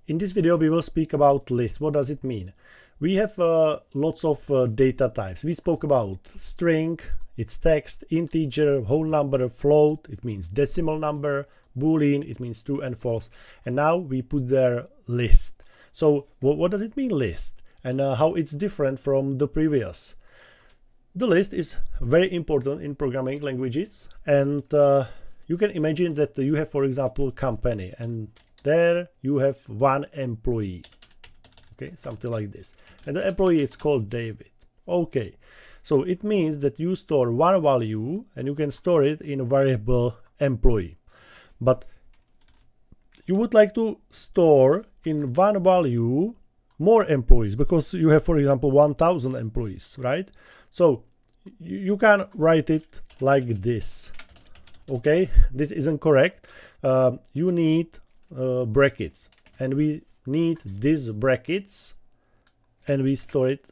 In this video we will speak about list. What does it mean? We have lots of data types. We spoke about string, it's text, integer, whole number, float, it means decimal number, boolean, it means true and false. And now we put there list. So what does it mean, list? And how it's different from the previous? The list is very important in programming languages, and you can imagine that you have, for example, a company, and there you have one employee. Okay, something like this. And the employee is called David. Okay, so it means that you store one value and you can store it in a variable employee. But you would like to store in one value more employees because you have, for example, 1000 employees, right? So you can write it like this. Okay, this isn't correct. You need brackets, and we need these brackets, and we store it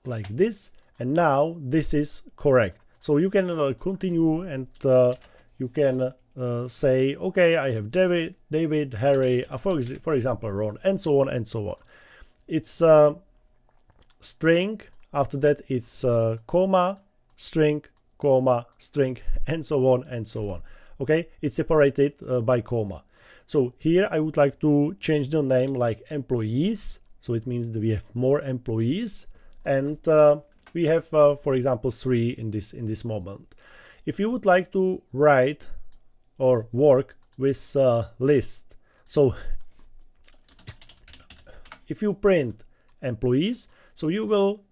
like this, and now this is correct. So you can continue, and you can say, okay, I have David, Harry, for example, Ron, and so on and so on. It's string, after that it's comma, string, comma, string, and so on and so on. Okay, it's separated by comma. So here I would like to change the name like employees. So it means that we have more employees, and we have, for example, 3 in this moment. If you would like to write or work with list, so if you print employees, so you will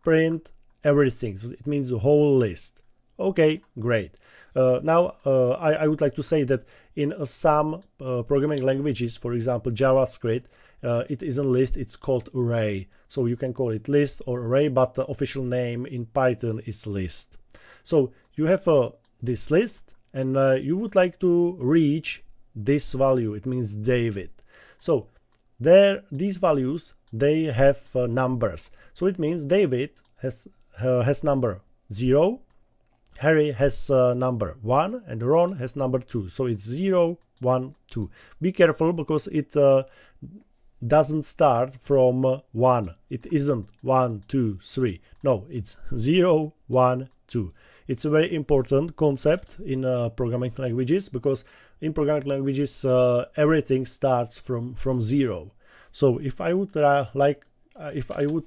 print everything. So it means the whole list. Okay, great. Now I would like to say that in some programming languages, for example JavaScript, it isn't list, it's called array. So you can call it list or array, but the official name in Python is list. So you have this list, and you would like to reach this value. It means David. So these values, they have numbers. So it means David has number 0, Harry has number 1, and Ron has number 2. So it's 0, 1, 2. Be careful because it doesn't start from 1. It isn't 1, 2, 3. No, it's 0, 1, 2. It's a very important concept in programming languages, because in programming languages everything starts from 0. So if I would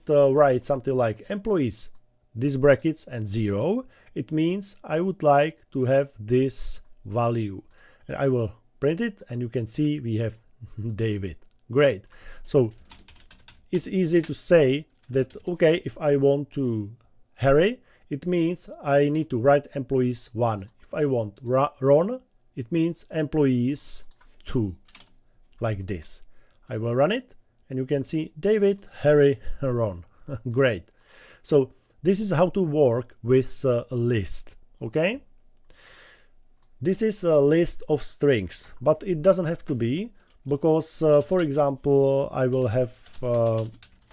write something like employees, these brackets, and 0, it means I would like to have this value, and I will print it, and you can see we have David. Great. So it's easy to say that, okay, if I want to Harry, it means I need to write employees 1. If I want Ron, it means employees 2, like this. I will run it, and you can see David, Harry, Ron. Great. So this is how to work with a list. Okay, this is a list of strings, but it doesn't have to be, because for example I will have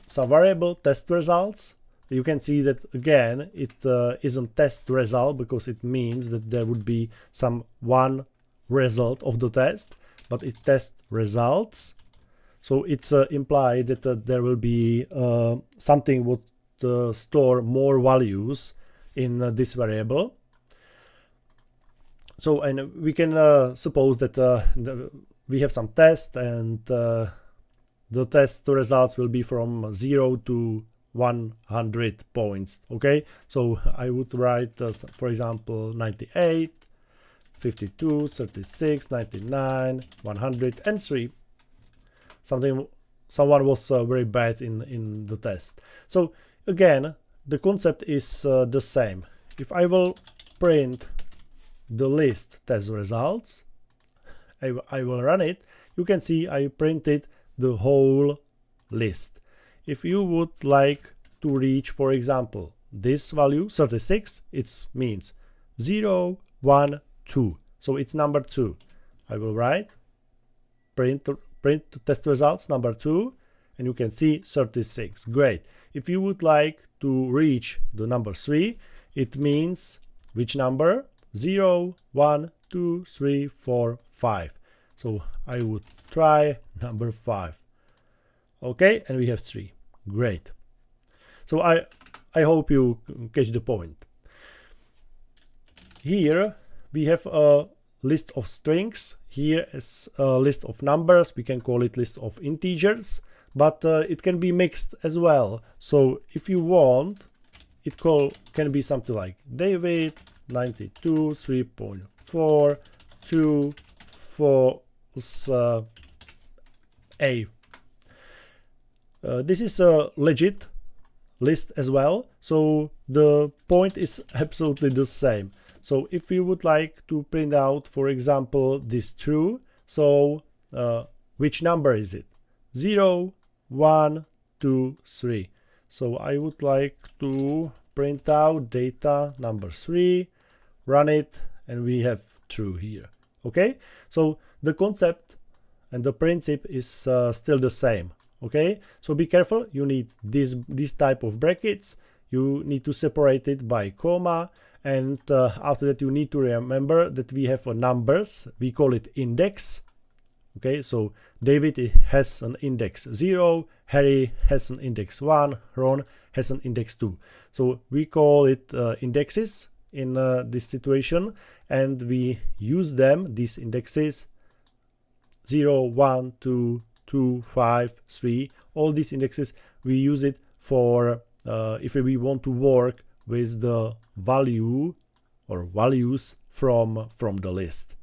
some variable test results. You can see that again it isn't test result, because it means that there would be some one result of the test, but it test results. So it's implied that there will be something would store more values in this variable. So, and we can suppose that we have some test, and the test results will be from 0 to 100 points. Okay, so I would write for example 98, 52, 36, 99, 100, and 3. Someone was very bad in the test. So again, the concept is the same. If I will print the list test results, I will run it, you can see I printed the whole list. If you would like to reach, for example, this value 36, it means 0, 1, 2. So it's number 2. I will write print test results number 2, and you can see 36. Great. If you would like to reach the number 3, it means which number? 0, 1, 2, 3, 4, 5. So I would try number 5. Okay, and we have 3. Great. So I hope you catch the point. Here we have a list of strings. Here is a list of numbers. We can call it list of integers, but it can be mixed as well. So if you want, it can be something like David 92 3.4 2 false A. This is a legit list as well, so the point is absolutely the same. So if you would like to print out, for example, this true, so which number is it? 0, 1, 2, 3. So I would like to print out data number 3, run it, and we have true here. Okay, so the concept and the principle is still the same. Okay, so be careful. You need this type of brackets. You need to separate it by comma, and after that you need to remember that we have numbers. We call it index. Okay, so David has an index 0, Harry has an index 1, Ron has an index 2. So we call it indexes in this situation, and we use them, these indexes 0, 1, 2, 2, 5, 3, all these indexes, we use it for if we want to work with the value or values from the list.